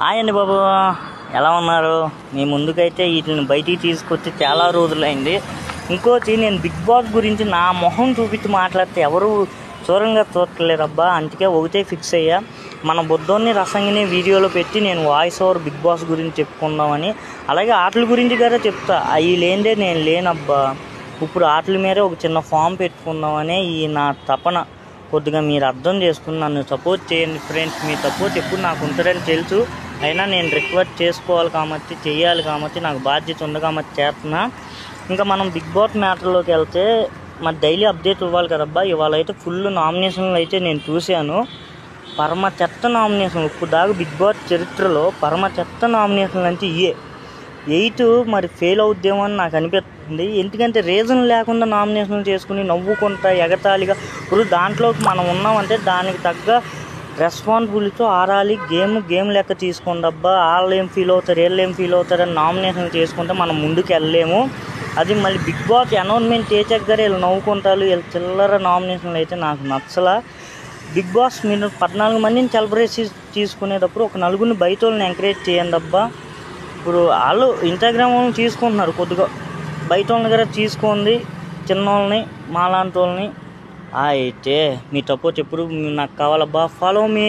Hi అండి బాబు, ఎలా ఉన్నారు? మీ ముందుకైతే వీటిని బయటికి తీసుకొచ్చి చాలా రోజులైంది. ఇంకోటి, నేను బిగ్ బాస్ గురించి నా మొహం చూపించి మాట్లాడితే ఎవరు చూడట్లేరబ్బా. అందుకే ఒకటే ఫిక్స్ అయ్యా, మన బుద్ధోన్ని రసంగిని వీడియోలో పెట్టి నేను వాయిస్ ఓవర్ బిగ్ బాస్ గురించి చెప్పుకుందామని. అలాగే ఆటల గురించి కూడా చెప్తా, అవి లేనిదే నేను లేనబ్బా. ఇప్పుడు ఆటల మీదే ఒక చిన్న ఫామ్ పెట్టుకుందామని ఈ నా తపన. కొద్దిగా మీరు అర్థం చేసుకుని నన్ను సపోర్ట్ చేయండి ఫ్రెండ్స్. మీ సపోర్ట్ ఎప్పుడు నాకు ఉంటుందని తెలుసు, అయినా నేను రిక్వెస్ట్ చేసుకోవాలి కాబట్టి, చెయ్యాలి కాబట్టి, నాకు బాధ్యత ఉంది కాబట్టి చేస్తున్నా. ఇంకా మనం బిగ్ బాస్ మ్యాటర్లోకి వెళ్తే, మరి డైలీ అప్డేట్ ఇవ్వాలి కదబ్బా. ఇవాళ అయితే ఫుల్ నామినేషన్లు అయితే నేను చూశాను. పరమ చెత్త నామినేషన్, ఇప్పుడు దాకా బిగ్ బాస్ చరిత్రలో పరమ చెత్త నామినేషన్లు అంటే 8 మరి ఫెయిల్ అవుద్దేమో అని నాకు అనిపిస్తుంది. ఎందుకంటే రీజన్ లేకుండా నామినేషన్లు చేసుకుని నవ్వుకుంటా ఎగతాళిగా. ఇప్పుడు దాంట్లోకి మనం ఉన్నామంటే దానికి తగ్గ రెస్పాన్సిబిలిటీతో ఆడాలి. గేమ్ లెక్క తీసుకోండి అబ్బా. వాళ్ళు ఏం ఫీల్ అవుతారు, వీళ్ళు ఏం ఫీల్ అవుతారని నామినేషన్లు చేసుకుంటే మనం ముందుకు వెళ్ళలేము. అది మళ్ళీ బిగ్ బాస్ అనౌన్స్మెంట్ చేసాక వీళ్ళు నవ్వుకుంటారు. వీళ్ళు చిల్లర నామినేషన్లు అయితే నాకు నచ్చలా. బిగ్ బాస్ మీరు 14 మందిని సెలబ్రేట్ తీసుకునేటప్పుడు ఒక నలుగురిని బయట వాళ్ళని ఎంకరేజ్ చేయండి అబ్బా. ఇప్పుడు వాళ్ళు ఇన్స్టాగ్రామ్ వాళ్ళని తీసుకుంటున్నారు, కొద్దిగా బయట వాళ్ళని దగ్గర తీసుకోండి, చిన్నోళ్ళని మాలాంటి వాళ్ళని. అయితే మీ సపోర్ట్ ఎప్పుడు నాకు కావాలబ్బా. Follow me.